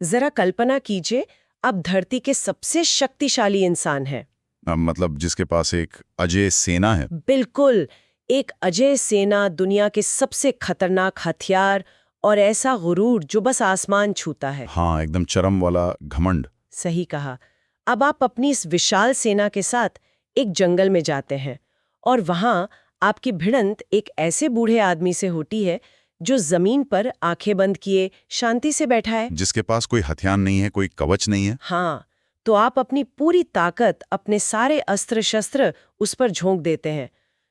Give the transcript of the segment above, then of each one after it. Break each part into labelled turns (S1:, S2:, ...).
S1: जरा कल्पना कीजिए, अब धरती के सबसे शक्तिशाली इंसान है।
S2: मतलब जिसके पास एक अजय सेना है।
S1: बिल्कुल, एक अजय सेना, दुनिया के सबसे खतरनाक हथियार और ऐसा गुरूर जो बस आसमान छूता है।
S2: हाँ, एकदम चरम वाला घमंड।
S1: सही कहा। अब आप अपनी इस विशाल सेना के साथ एक जंगल में जाते हैं और वहां आपकी भिड़ंत एक ऐसे बूढ़े आदमी से होती है जो जमीन पर आंखें बंद किए शांति से बैठा है।
S2: जिसके पास कोई हथियार नहीं है, कोई कवच नहीं है।
S1: हाँ, तो आप अपनी पूरी ताकत, अपने सारे अस्त्र शस्त्र उस पर झोंक देते हैं,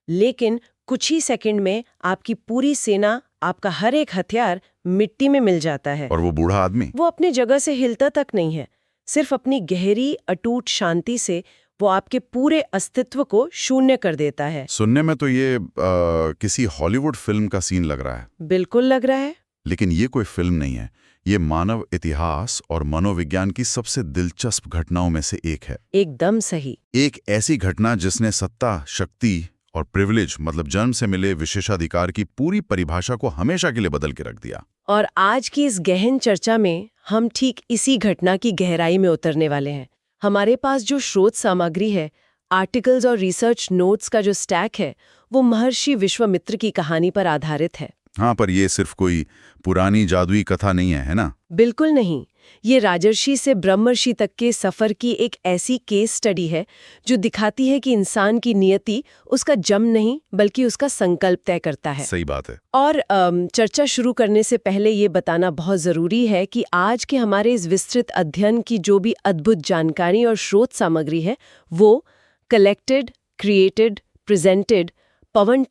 S1: लेकिन कुछ ही सेकंड में आपकी पूरी सेना, आपका हर एक हथियार मिट्टी में मिल जाता है।
S2: और वो बूढ़ा आदमी
S1: वो अपनी जगह से हिलता तक नहीं है, सिर्फ अपनी गहरी अटूट शांति से वो आपके पूरे अस्तित्व को शून्य कर देता है।
S2: सुनने में तो ये किसी हॉलीवुड फिल्म का सीन लग रहा है।
S1: बिल्कुल लग रहा है।
S2: लेकिन ये कोई फिल्म नहीं है, ये मानव इतिहास और मनोविज्ञान की सबसे दिलचस्प घटनाओं में से एक है।
S1: एकदम सही।
S2: एक ऐसी घटना जिसने सत्ता, शक्ति और प्रिविलेज, मतलब जन्म से मिले विशेषाधिकार की पूरी परिभाषा को हमेशा के लिए बदल के रख दिया।
S1: और आज की इस गहन चर्चा में हम ठीक इसी घटना की गहराई में उतरने वाले हैं। हमारे पास जो स्रोत सामग्री है, आर्टिकल्स और रिसर्च नोट्स का जो स्टैक है, वो महर्षि विश्वामित्र की कहानी पर आधारित है।
S2: हाँ, पर ये सिर्फ कोई पुरानी जादुई कथा नहीं है ना?
S1: बिल्कुल नहीं। ये राजर्षि से ब्रह्मर्षि तक के सफर की एक ऐसी केस स्टडी है जो दिखाती है कि इंसान की नियति उसका जन्म नहीं बल्कि उसका संकल्प तय करता है।
S2: सही बात है।
S1: और चर्चा शुरू करने से पहले ये बताना बहुत जरूरी है कि आज के हमारे इस विस्तृत अध्ययन की जो भी अद्भुत जानकारी और स्रोत सामग्री है, वो कलेक्टेड, क्रिएटेड, प्रेजेंटेड पवन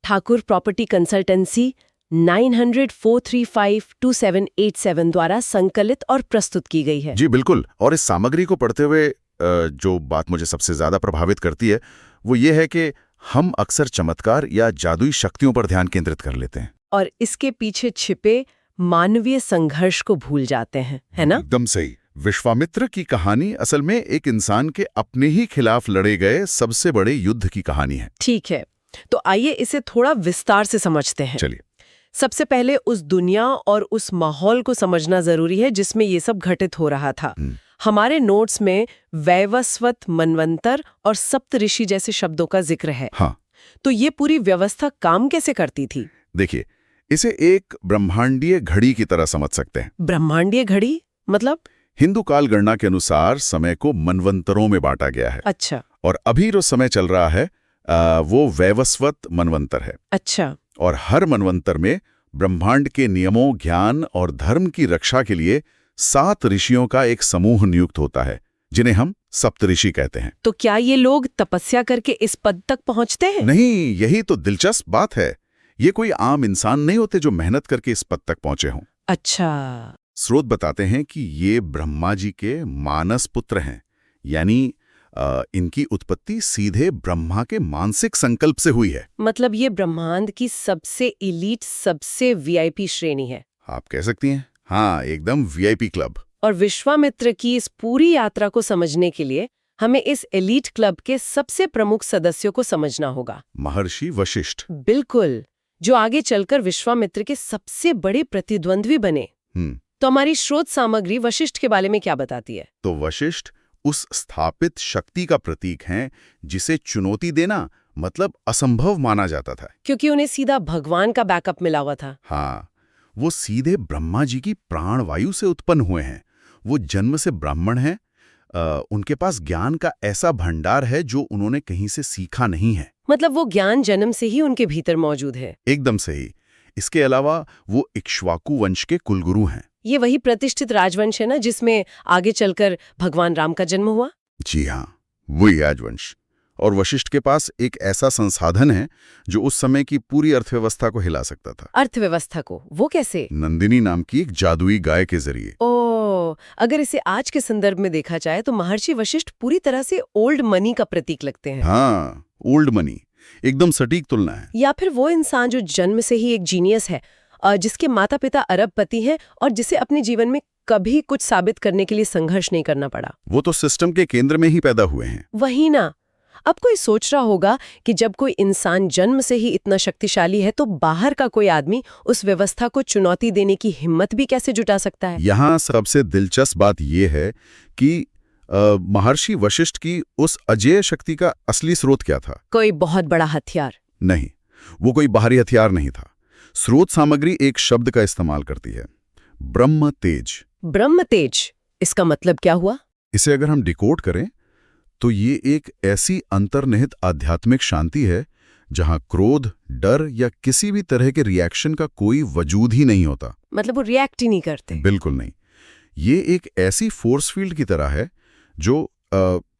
S1: ठाकुर प्रॉपर्टी कंसल्टेंसी 9004352787 द्वारा संकलित और प्रस्तुत की गई है।
S2: जी बिल्कुल। और इस सामग्री को पढ़ते हुए जो बात मुझे सबसे ज्यादा प्रभावित करती है वो ये है कि हम अक्सर चमत्कार या जादुई शक्तियों पर ध्यान केंद्रित कर लेते हैं
S1: और इसके पीछे छिपे मानवीय संघर्ष को भूल जाते हैं, है ना?
S2: एकदम सही। विश्वामित्र की कहानी असल में एक इंसान के अपने ही खिलाफ लड़े गए सबसे बड़े युद्ध की कहानी है।
S1: ठीक है, तो आइए इसे थोड़ा विस्तार से समझते हैं।
S2: चलिए।
S1: सबसे पहले उस दुनिया और उस माहौल को समझना जरूरी है जिसमें ये सब घटित हो रहा था। हमारे नोट्स में वैवस्वत, मनवंतर और सप्तऋषि जैसे शब्दों का जिक्र है।
S2: हाँ।
S1: तो ये पूरी व्यवस्था काम कैसे करती थी?
S2: देखिए, इसे एक ब्रह्मांडीय घड़ी की तरह समझ सकते हैं।
S1: ब्रह्मांडीय घड़ी मतलब?
S2: हिंदू काल गणना के अनुसार समय को मनवंतरों में बांटा गया है।
S1: अच्छा।
S2: और अभी जो समय चल रहा है वो वैवस्वत मनवंतर है।
S1: अच्छा।
S2: और हर मनवंतर में ब्रह्मांड के नियमों, ज्ञान और धर्म की रक्षा के लिए 7 ऋषियों का एक समूह नियुक्त होता है जिन्हें हम सप्तऋषि कहते हैं।
S1: तो क्या ये लोग तपस्या करके इस पद तक पहुंचते हैं?
S2: नहीं, यही तो दिलचस्प बात है। ये कोई आम इंसान नहीं होते जो मेहनत करके इस पद तक पहुंचे हों।
S1: अच्छा।
S2: स्रोत बताते हैं कि ये ब्रह्मा जी के मानस पुत्र हैं, यानी इनकी उत्पत्ति सीधे ब्रह्मा के मानसिक संकल्प से हुई है।
S1: मतलब ये ब्रह्मांड की सबसे इलीट, सबसे वीआईपी श्रेणी है।
S2: आप कह सकती हैं। हाँ, एकदम वीआईपी क्लब।
S1: और विश्वामित्र की इस पूरी यात्रा को समझने के लिए हमें इस एलीट क्लब के सबसे प्रमुख सदस्यों को समझना होगा।
S2: महर्षि वशिष्ठ।
S1: बिल्कुल, जो आगे चलकर विश्वामित्र के सबसे बड़े प्रतिद्वंद्वी बने। तो हमारी स्रोत सामग्री वशिष्ठ के बारे में क्या बताती है?
S2: तो वशिष्ठ उस स्थापित शक्ति का प्रतीक हैं जिसे चुनौती देना मतलब असंभव माना जाता था,
S1: क्योंकि उन्हें सीधा भगवान का बैकअप मिला हुआ था।
S2: हाँ, वो सीधे ब्रह्मा जी की प्राणवायु से उत्पन्न हुए हैं। वो जन्म से ब्राह्मण हैं। उनके पास ज्ञान का ऐसा भंडार है जो उन्होंने कहीं से सीखा नहीं है।
S1: मतलब वो ज्ञान जन्म से ही उनके भीतर मौजूद है।
S2: एकदम सही। इसके अलावा वो इक्ष्वाकु वंश के कुलगुरु हैं।
S1: ये वही प्रतिष्ठित राजवंश है ना जिसमें आगे चलकर भगवान राम का जन्म हुआ?
S2: जी हाँ, वही राजवंश। और वशिष्ठ के पास एक ऐसा संसाधन है जो उस समय की पूरी अर्थव्यवस्था को हिला सकता था।
S1: अर्थव्यवस्था को? वो कैसे?
S2: नंदिनी नाम की एक जादुई गाय के जरिए।
S1: ओह, अगर इसे आज के संदर्भ में देखा जाए तो महर्षि वशिष्ठ पूरी तरह से ओल्ड मनी का प्रतीक लगते हैं।
S2: हाँ, ओल्ड मनी, एकदम सटीक तुलना है।
S1: या फिर वो इंसान जो जन्म से ही एक जीनियस है, जिसके माता पिता अरबपति हैं और जिसे अपने जीवन में कभी कुछ साबित करने के लिए संघर्ष नहीं करना पड़ा।
S2: वो तो सिस्टम के केंद्र में ही पैदा हुए हैं।
S1: वही ना। अब कोई सोच रहा होगा कि जब कोई इंसान जन्म से ही इतना शक्तिशाली है तो बाहर का कोई आदमी उस व्यवस्था को चुनौती देने की हिम्मत भी कैसे जुटा सकता है।
S2: यहाँ सबसे दिलचस्प बात यह है कि महर्षि वशिष्ठ की उस अजेय शक्ति का असली स्रोत क्या था?
S1: कोई बहुत बड़ा हथियार
S2: नहीं, वो कोई बाहरी हथियार नहीं था। स्रोत सामग्री एक शब्द का इस्तेमाल करती है, ब्रह्म तेज।
S1: ब्रह्म तेज, इसका मतलब क्या हुआ?
S2: इसे अगर हम डिकोड करें तो ये एक ऐसी अंतर्निहित आध्यात्मिक शांति है जहां क्रोध, डर या किसी भी तरह के रिएक्शन का कोई वजूद ही नहीं होता।
S1: मतलब वो रिएक्ट ही नहीं करते?
S2: बिल्कुल नहीं। ये एक ऐसी फोर्स फील्ड की तरह है जो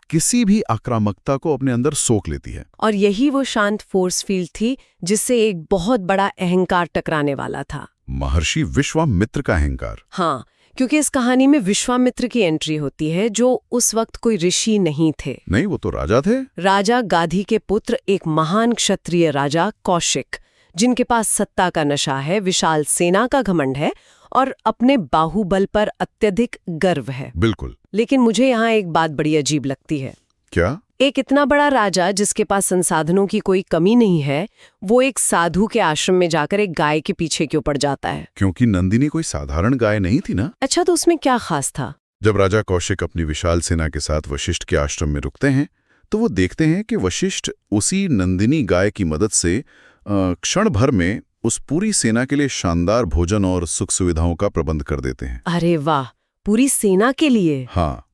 S2: किसी भी आक्रामकता को अपने अंदर सोख लेती है।
S1: और यही वो शांत फोर्स फील्ड थी जिससे एक बहुत बड़ा अहंकार टकराने वाला था।
S2: महर्षि विश्वामित्र का अहंकार।
S1: हाँ, क्योंकि इस कहानी में विश्वामित्र की एंट्री होती है जो उस वक्त कोई ऋषि नहीं थे।
S2: नहीं, वो तो राजा थे।
S1: राजा गाधी के पुत्र, एक महान क्षत्रिय राजा कौशिक, जिनके पास सत्ता का नशा है, विशाल सेना का घमंड है और अपने बाहुबल पर अत्यधिक गर्व है।
S2: बिल्कुल।
S1: लेकिन मुझे यहाँ एक बात बड़ी अजीब लगती है।
S2: क्या?
S1: एक इतना बड़ा राजा जिसके पास संसाधनों की कोई कमी नहीं है, वो एक साधु के आश्रम में जाकर एक गाय के पीछे क्यों पड़ जाता है?
S2: क्योंकि नंदिनी कोई साधारण गाय नहीं थी ना।
S1: अच्छा, तो उसमें क्या खास था?
S2: जब राजा कौशिक अपनी विशाल सेना के साथ वशिष्ठ के आश्रम में रुकते हैं तो वो देखते हैं कि वशिष्ठ उसी नंदिनी गाय की मदद से क्षण भर में उस पूरी सेना के लिए शानदार भोजन और सुख सुविधाओं का प्रबंध कर देते हैं।
S1: अरे वाह, पूरी सेना के लिए?
S2: हाँ।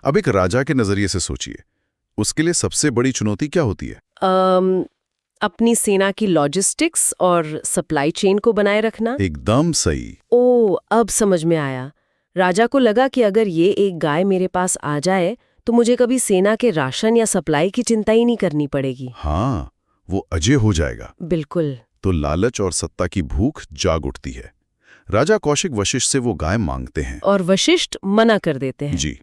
S2: अब एक राजा के नजरिए से सोचिए, उसके लिए सबसे बड़ी चुनौती क्या होती है?
S1: अपनी सेना की लॉजिस्टिक्स और सप्लाई चेन को बनाए रखना।
S2: एकदम सही।
S1: ओ, अब समझ में आया। राजा को लगा कि अगर ये एक गाय मेरे पास आ जाए तो मुझे कभी सेना के राशन या सप्लाई की चिंता ही नहीं करनी पड़ेगी।
S2: हाँ, वो अजय हो जाएगा।
S1: बिल्कुल।
S2: तो लालच और सत्ता की भूख जाग उठती है। राजा कौशिक वशिष्ठ से वो गाय मांगते हैं
S1: और वशिष्ठ मना कर देते हैं।
S2: जी।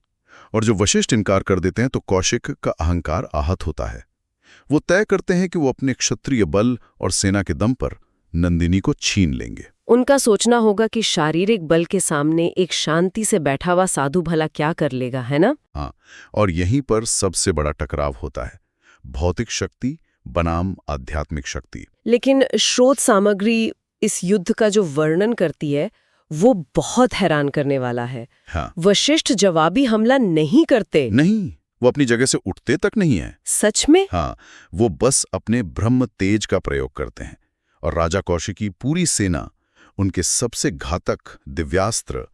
S2: और जब वशिष्ठ इनकार कर देते हैं तो कौशिक का अहंकार आहत होता है। वो तय करते हैं कि वो अपने क्षत्रिय बल और सेना के दम पर नंदिनी को छीन लेंगे।
S1: उनका सोचना होगा कि शारीरिक बल के सामने एक शांति से बैठा हुआ साधु भला क्या कर लेगा, है ना?
S2: हाँ, और यहीं पर सबसे बड़ा टकराव होता है, भौतिक शक्ति बनाम आध्यात्मिक शक्ति।
S1: लेकिन स्रोत सामग्री इस युद्ध का जो वर्णन करती है वो बहुत हैरान करने वाला है।
S2: हाँ।
S1: वशिष्ठ जवाबी हमला नहीं करते।
S2: नहीं, वो अपनी जगह से उठते तक नहीं है।
S1: सच में?
S2: हाँ, वो बस अपने ब्रह्म तेज का प्रयोग करते हैं और राजा कौशिक की पूरी सेना, उनके सबसे घातक दिव्यास्त्र,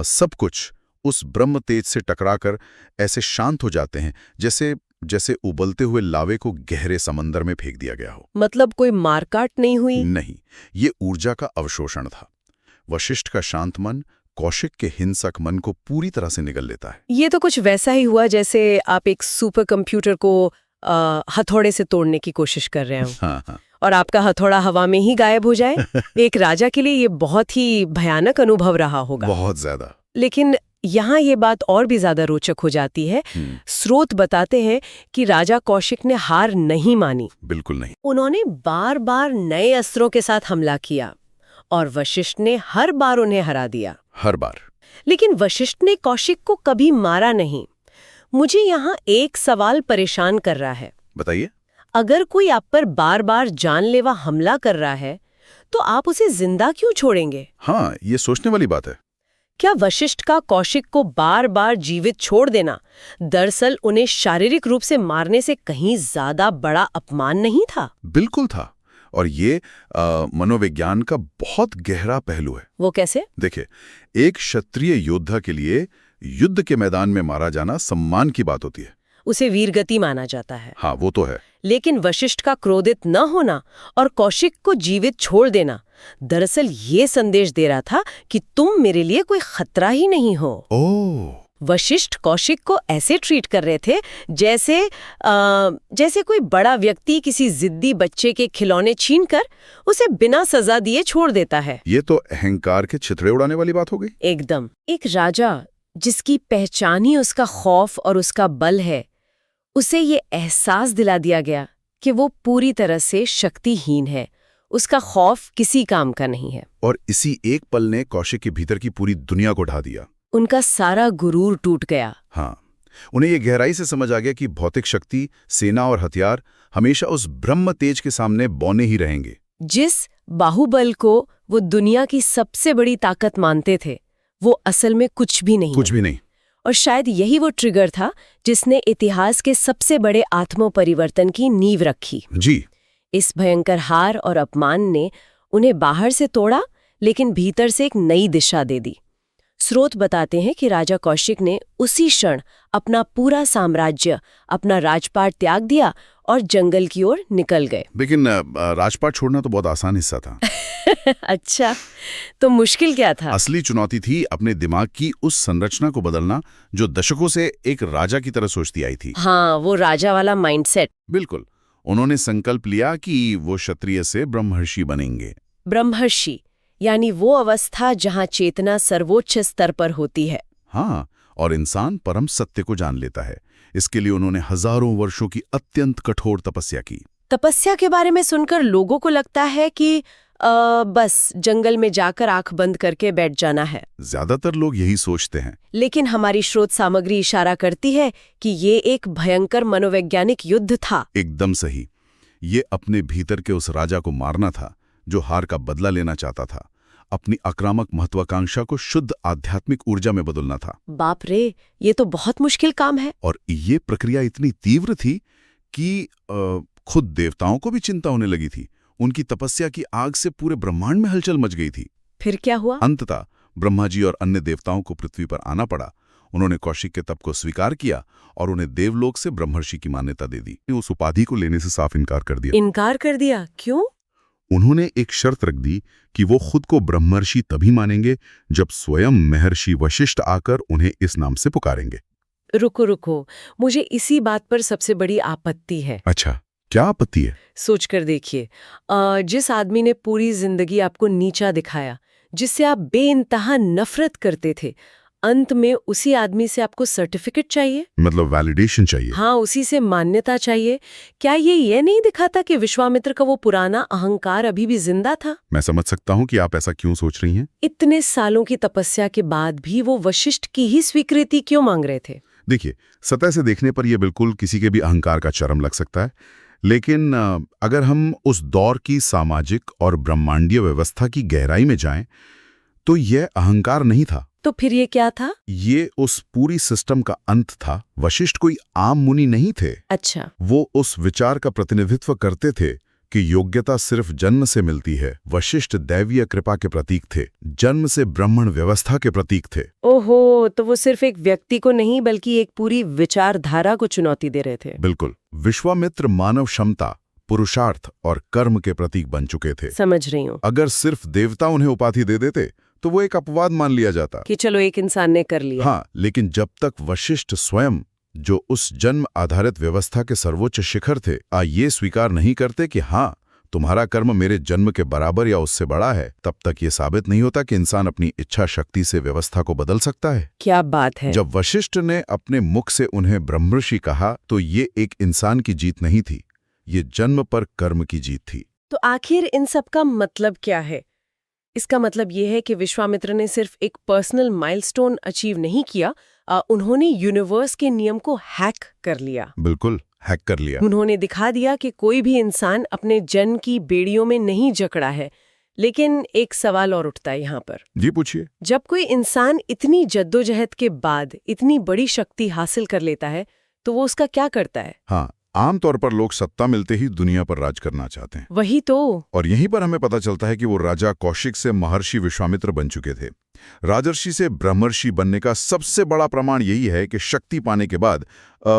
S2: सब कुछ उस ब्रह्म तेज से टकराकर ऐसे शांत हो जाते हैं जैसे उबलते हुए लावे को गहरे समंदर में फेंक दिया गया हो।
S1: मतलब कोई मारकाट नहीं हुई?
S2: नहीं, ये ऊर्जा का अवशोषण था। वशिष्ठ का शांत मन कौशिक के हिंसक मन को पूरी तरह से निगल लेता है।
S1: ये तो कुछ वैसा ही हुआ जैसे आप एक सुपर कंप्यूटर को हथौड़े से तोड़ने की कोशिश कर रहे हो।
S2: हाँ, हाँ।
S1: और आपका हथौड़ा हवा में ही गायब हो जाए। एक राजा के लिए ये बहुत ही भयानक अनुभव रहा होगा।
S2: बहुत ज्यादा।
S1: लेकिन यहाँ ये बात और भी ज्यादा रोचक हो जाती है। स्रोत बताते हैं कि राजा कौशिक ने हार नहीं मानी।
S2: बिल्कुल नहीं।
S1: उन्होंने बार बार नए अस्त्रों के साथ हमला किया और वशिष्ठ ने हर बार उन्हें हरा दिया।
S2: हर बार।
S1: लेकिन वशिष्ठ ने कौशिक को कभी मारा नहीं। मुझे यहाँ एक सवाल परेशान कर रहा है।
S2: बताइए।
S1: अगर कोई आप पर बार बार जानलेवा हमला कर रहा है तो आप उसे जिंदा क्यों छोड़ेंगे?
S2: हाँ, ये सोचने वाली बात है।
S1: क्या वशिष्ठ का कौशिक को बार बार जीवित छोड़ देना दरअसल उन्हें शारीरिक रूप से मारने से कहीं ज्यादा बड़ा अपमान नहीं था?
S2: बिल्कुल था। और ये मनोविज्ञान का बहुत गहरा पहलू है।
S1: वो कैसे?
S2: देखिए, एक क्षत्रिय योद्धा के लिए युद्ध के मैदान में मारा जाना सम्मान की बात होती है।
S1: उसे वीरगति माना जाता है।
S2: हाँ, वो तो है।
S1: लेकिन वशिष्ठ का क्रोधित न होना और कौशिक को जीवित छोड़ देना दरअसल ये संदेश दे रहा था कि तुम मेरे लिए कोई खतरा ही नहीं हो।
S2: ओह।
S1: वशिष्ठ कौशिक को ऐसे ट्रीट कर रहे थे जैसे कोई बड़ा व्यक्ति किसी जिद्दी बच्चे के खिलौने छीनकर उसे बिना सजा दिए छोड़ देता है।
S2: ये तो अहंकार के छितरे उड़ाने वाली बात हो गई।
S1: एकदम। एक राजा जिसकी पहचान ही उसका खौफ और उसका बल है, उसे ये एहसास दिला दिया गया कि वो पूरी तरह से शक्तिहीन है, उसका खौफ किसी काम का नहीं है।
S2: और इसी एक पल ने कौशिक के भीतर की पूरी दुनिया को ढा दिया।
S1: उनका सारा गुरूर टूट गया।
S2: हाँ, उन्हें ये गहराई से समझ आ गया कि भौतिक शक्ति, सेना और हथियार हमेशा उस ब्रह्म तेज के सामने बौने ही रहेंगे।
S1: जिस बाहुबल को वो दुनिया की सबसे बड़ी ताकत मानते थे, वो असल में कुछ भी नहीं।
S2: कुछ भी नहीं।
S1: और शायद यही वो ट्रिगर था जिसने इतिहास के सबसे बड़े आत्मपरिवर्तन की नींव रखी।
S2: जी।
S1: इस भयंकर हार और अपमान ने उन्हें बाहर से तोड़ा, लेकिन भीतर से एक नई दिशा दे दी। स्रोत बताते हैं कि राजा कौशिक ने उसी क्षण अपना पूरा साम्राज्य, अपना राजपाट त्याग दिया और जंगल की ओर निकल गए।
S2: लेकिन राजपाट छोड़ना तो बहुत आसान हिस्सा था।
S1: अच्छा, तो मुश्किल क्या था?
S2: असली चुनौती थी अपने दिमाग की उस संरचना को बदलना जो दशकों से एक राजा की तरह सोचती आई थी।
S1: हाँ, वो राजा वाला माइंडसेट।
S2: बिल्कुल। उन्होंने संकल्प लिया कि वो क्षत्रिय से ब्रह्मर्षि बनेंगे।
S1: ब्रह्मर्षि यानी वो अवस्था जहाँ चेतना सर्वोच्च स्तर पर होती है।
S2: हाँ, और इंसान परम सत्य को जान लेता है। इसके लिए उन्होंने हजारों वर्षों की अत्यंत कठोर तपस्या की।
S1: तपस्या के बारे में सुनकर लोगों को लगता है कि बस जंगल में जाकर आंख बंद करके बैठ जाना है।
S2: ज्यादातर लोग यही सोचते हैं।
S1: लेकिन हमारी स्रोत सामग्री इशारा करती है कि ये एक भयंकर मनोवैज्ञानिक युद्ध था।
S2: एकदम सही। ये अपने भीतर के उस राजा को मारना था जो हार का बदला लेना चाहता था। अपनी आक्रामक महत्वाकांक्षा को शुद्ध आध्यात्मिक ऊर्जा में बदलना था।
S1: बाप रे, ये तो बहुत मुश्किल काम है।
S2: और ये प्रक्रिया इतनी तीव्र थी कि खुद देवताओं को भी चिंता होने लगी थी। उनकी तपस्या की आग से पूरे ब्रह्मांड में हलचल मच गई थी।
S1: फिर क्या हुआ?
S2: अंततः ब्रह्मा जी और अन्य देवताओं को पृथ्वी पर आना पड़ा। उन्होंने कौशिक के तप को स्वीकार किया और उन्हें देवलोक से ब्रह्मर्षि की मान्यता दे दी। उस उपाधि को लेने से साफ इनकार कर दिया।
S1: इनकार कर दिया? क्यों?
S2: उन्होंने एक शर्त रख दी कि वो खुद को ब्रह्मर्षि तभी मानेंगे जब स्वयं महर्षि वशिष्ठ आकर उन्हें इस नाम से पुकारेंगे।
S1: रुको, मुझे इसी बात पर सबसे बड़ी आपत्ति है।
S2: अच्छा, क्या आपत्ति है?
S1: सोच कर देखिए, जिस आदमी ने पूरी जिंदगी आपको नीचा दिखाया, जिससे आप बेइंतहा नफरत करते थे, अंत में उसी आदमी से आपको सर्टिफिकेट चाहिए?
S2: मतलब वैलिडेशन चाहिए?
S1: हाँ, उसी से मान्यता चाहिए। क्या ये नहीं दिखाता कि विश्वामित्र का वो पुराना अहंकार अभी भी जिंदा था?
S2: मैं समझ सकता हूँ कि आप ऐसा क्यों सोच रही हैं।
S1: इतने सालों की तपस्या के बाद भी वो वशिष्ठ की ही स्वीकृति क्यों मांग रहे थे?
S2: देखिए, सतह से देखने पर यह बिल्कुल किसी के भी अहंकार का चरम लग सकता है, लेकिन अगर हम उस दौर की सामाजिक और ब्रह्मांडीय व्यवस्था की गहराई में जाएं, तो यह अहंकार नहीं था।
S1: तो फिर ये क्या था?
S2: ये उस पूरी सिस्टम का अंत था। वशिष्ठ कोई आम मुनि नहीं थे।
S1: अच्छा।
S2: वो उस विचार का प्रतिनिधित्व करते थे कि योग्यता सिर्फ जन्म से मिलती है। वशिष्ठ दैवीय कृपा के प्रतीक थे, जन्म से ब्राह्मण व्यवस्था के प्रतीक थे।
S1: ओहो, तो वो सिर्फ एक व्यक्ति को नहीं बल्कि एक पूरी विचारधारा को चुनौती दे रहे थे।
S2: बिल्कुल। विश्वामित्र मानव क्षमता, पुरुषार्थ और कर्म के प्रतीक बन चुके थे।
S1: समझ रही हूँ।
S2: अगर सिर्फ देवता उन्हें उपाधि दे देते तो वो एक अपवाद मान लिया जाता
S1: कि चलो एक इंसान ने कर लिया।
S2: हाँ, लेकिन जब तक वशिष्ठ स्वयं, जो उस जन्म आधारित व्यवस्था के सर्वोच्च शिखर थे, ये स्वीकार नहीं करते कि हाँ, तुम्हारा कर्म मेरे जन्म के बराबर या उससे बड़ा है, तब तक ये साबित नहीं होता कि इंसान अपनी इच्छा शक्ति से व्यवस्था को बदल सकता है।
S1: क्या बात है।
S2: जब वशिष्ठ ने अपने मुख से उन्हें ब्रह्मर्षि कहा, तो ये एक इंसान की जीत नहीं थी, ये जन्म पर कर्म की जीत थी।
S1: तो आखिर इन सब का मतलब क्या है? इसका मतलब ये है कि विश्वामित्र ने सिर्फ एक पर्सनल माइलस्टोन अचीव नहीं किया, उन्होंने यूनिवर्स के नियम को हैक कर लिया।
S2: बिल्कुल, हैक कर लिया।
S1: उन्होंने दिखा दिया कि कोई भी इंसान अपने जन्म की बेड़ियों में नहीं जकड़ा है। लेकिन एक सवाल और उठता है यहाँ पर।
S2: जी, पूछिए।
S1: जब कोई इंसान इतनी जद्दोजहद के बाद इतनी बड़ी शक्ति हासिल कर लेता है, तो वो उसका क्या करता है?
S2: हाँ, आमतौर पर लोग सत्ता मिलते ही दुनिया पर राज करना चाहते हैं।
S1: वही तो।
S2: और यहीं पर हमें पता चलता है कि वो राजा कौशिक से महर्षि विश्वामित्र बन चुके थे। राजर्षि से ब्रह्मर्षि बनने का सबसे बड़ा प्रमाण यही है कि शक्ति पाने के बाद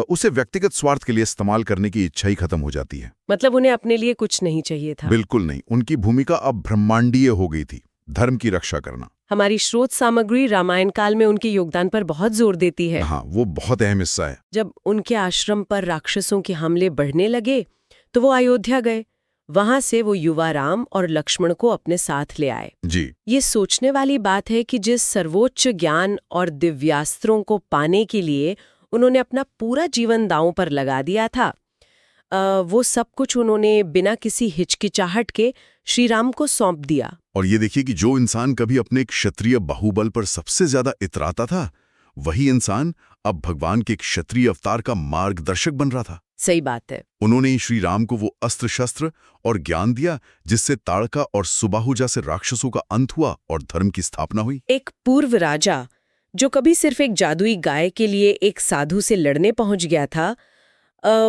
S2: उसे व्यक्तिगत स्वार्थ के लिए इस्तेमाल करने की इच्छा ही खत्म हो जाती है।
S1: मतलब उन्हें अपने लिए कुछ नहीं चाहिए था।
S2: बिल्कुल नहीं। उनकी भूमिका अब ब्रह्मांडीय हो गई थी, धर्म की रक्षा करना।
S1: हमारी स्रोत सामग्री रामायण काल में उनके योगदान पर बहुत जोर देती है।
S2: हाँ, वो बहुत अहम हिस्सा है।
S1: जब उनके आश्रम पर राक्षसों के हमले बढ़ने लगे, तो वो अयोध्या गए। वहां से वो युवा राम और लक्ष्मण को अपने साथ ले आए।
S2: जी। ये
S1: सोचने वाली बात है कि जिस सर्वोच्च ज्ञान और दिव्यास्त्रों को पाने के लिए उन्होंने अपना पूरा जीवन दांव पर लगा दिया था, वो सब कुछ उन्होंने बिना किसी हिचकिचाहट के श्री राम को सौंप दिया।
S2: और ये देखिए कि जो इंसान कभी अपने क्षत्रिय बाहुबल पर सबसे ज्यादा इतराता था, वही इंसान अब भगवान के क्षत्रिय अवतार का मार्गदर्शक बन रहा था।
S1: सही बात है।
S2: उन्होंने ही श्री राम को वो अस्त्र शस्त्र और ज्ञान दिया जिससे ताड़का और सुबाहु जैसे राक्षसों का अंत हुआ और धर्म की स्थापना हुई।
S1: एक पूर्व राजा जो कभी सिर्फ एक जादुई गाय के लिए एक साधु से लड़ने पहुंच गया था,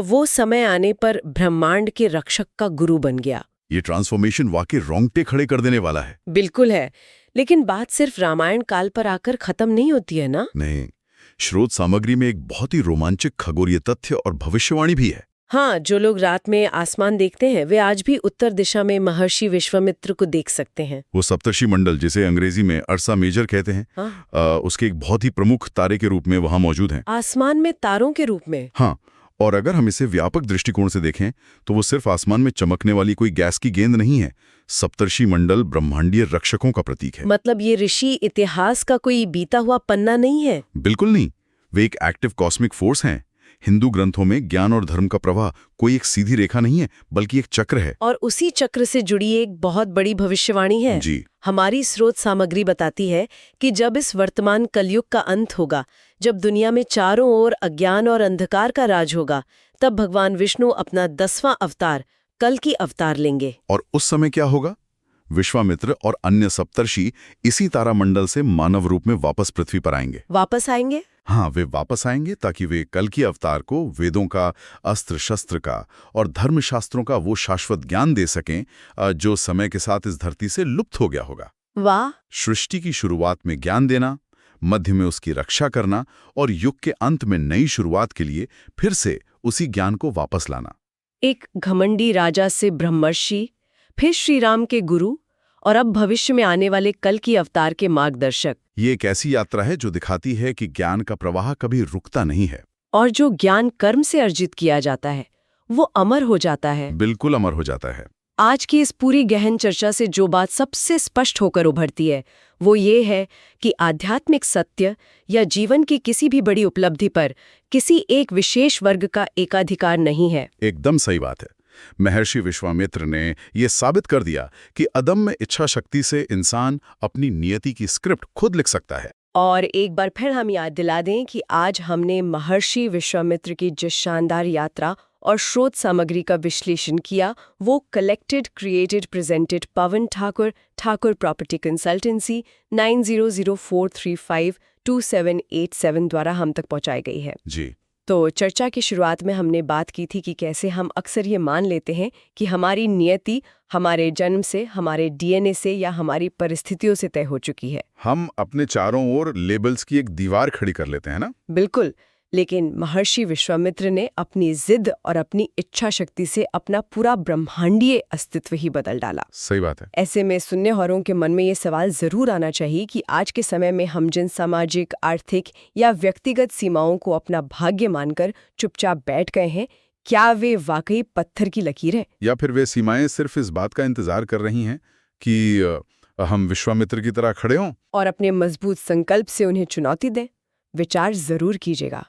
S1: वो समय आने पर ब्रह्मांड के रक्षक का गुरु बन गया।
S2: ये ट्रांसफॉर्मेशन वाकई रोंगटे खड़े कर देने वाला है।
S1: बिल्कुल है, लेकिन बात सिर्फ रामायण काल पर आकर खत्म नहीं होती है ना?
S2: नहीं, स्रोत सामग्री में एक बहुत ही रोमांचक खगोलीय तथ्य और भविष्यवाणी भी है।
S1: हाँ, जो लोग रात में आसमान देखते हैं वे आज भी उत्तर दिशा में महर्षि विश्वामित्र को देख सकते हैं।
S2: वो सप्तर्षि मंडल, जिसे अंग्रेजी में अर्सा मेजर कहते हैं,
S1: हाँ।
S2: उसके एक बहुत ही प्रमुख तारे के रूप में वहां मौजूद हैं।
S1: आसमान में तारों के रूप में?
S2: हाँ, और अगर हम इसे व्यापक दृष्टिकोण से देखें तो वो सिर्फ आसमान में चमकने वाली कोई गैस की गेंद नहीं है। सप्तर्षि मंडल ब्रह्मांडीय रक्षकों का प्रतीक है।
S1: मतलब ये ऋषि इतिहास का कोई बीता हुआ पन्ना नहीं है?
S2: बिल्कुल नहीं, वे एक एक्टिव कॉस्मिक फोर्स हैं। हिंदू ग्रंथों में ज्ञान और धर्म का प्रवाह कोई एक सीधी रेखा नहीं है, बल्कि एक चक्र है।
S1: और उसी चक्र से जुड़ी एक बहुत बड़ी भविष्यवाणी है।
S2: जी।
S1: हमारी स्रोत सामग्री बताती है कि जब इस वर्तमान कलयुग का अंत होगा, जब दुनिया में चारों ओर अज्ञान और अंधकार का राज होगा, तब भगवान विष्णु अपना 10वां अवतार कल्कि अवतार लेंगे।
S2: और उस समय क्या होगा? विश्वामित्र और अन्य सप्तर्षि इसी तारामंडल से मानव रूप में वापस पृथ्वी पर आएंगे।
S1: वापस आएंगे?
S2: हाँ, वे वापस आएंगे ताकि वे कल्कि अवतार को वेदों का, अस्त्र शस्त्र का और धर्मशास्त्रों का वो शाश्वत ज्ञान दे सकें जो समय के साथ इस धरती से लुप्त हो गया होगा।
S1: वाह!
S2: सृष्टि की शुरुआत में ज्ञान देना, मध्य में उसकी रक्षा करना और युग के अंत में नई शुरुआत के लिए फिर से उसी ज्ञान को वापस लाना।
S1: एक घमंडी राजा से ब्रह्मर्षि, फिर श्री राम के गुरु और अब भविष्य में आने वाले कल्कि अवतार के मार्गदर्शक।
S2: ये एक ऐसी यात्रा है जो दिखाती है कि ज्ञान का प्रवाह कभी रुकता नहीं है।
S1: और जो ज्ञान कर्म से अर्जित किया जाता है वो अमर हो जाता है।
S2: बिल्कुल अमर हो जाता है।
S1: आज की इस पूरी गहन चर्चा से जो बात सबसे स्पष्ट होकर उभरती है वो ये है कि आध्यात्मिक सत्य या जीवन की किसी भी बड़ी उपलब्धि पर किसी एक विशेष वर्ग का एकाधिकार नहीं है।
S2: एकदम सही बात है। महर्षि विश्वामित्र ने ये साबित कर दिया कि अदम्य इच्छा शक्ति से इंसान अपनी नियति की स्क्रिप्ट खुद लिख सकता है।
S1: और एक बार फिर हम याद दिला दें कि आज हमने महर्षि विश्वामित्र की जिस शानदार यात्रा और स्रोत सामग्री का विश्लेषण किया वो कलेक्टेड क्रिएटेड प्रेजेंटेड पवन ठाकुर प्रॉपर्टी कंसल्टेंसी 9004352787 द्वारा हम तक पहुंचाई गई है।
S2: जी।
S1: तो चर्चा की शुरुआत में हमने बात की थी कि कैसे हम अक्सर ये मान लेते हैं कि हमारी नियति हमारे जन्म से, हमारे डीएनए से या हमारी परिस्थितियों से तय हो चुकी है।
S2: हम अपने चारों ओर लेबल्स की एक दीवार खड़ी कर लेते हैं ना?
S1: बिल्कुल, लेकिन महर्षि विश्वामित्र ने अपनी जिद और अपनी इच्छा शक्ति से अपना पूरा ब्रह्मांडीय अस्तित्व ही बदल डाला।
S2: सही बात है।
S1: ऐसे में सुनने वालों के मन में ये सवाल जरूर आना चाहिए कि आज के समय में हम जिन सामाजिक, आर्थिक या व्यक्तिगत सीमाओं को अपना भाग्य मानकर चुपचाप बैठ गए हैं, क्या वे वाकई पत्थर की लकीर है,
S2: या फिर वे सीमाएं सिर्फ इस बात का इंतजार कर रही हैं कि हम विश्वामित्र की तरह खड़े हों
S1: और अपने मजबूत संकल्प से उन्हें चुनौती दें? विचार जरूर कीजिएगा।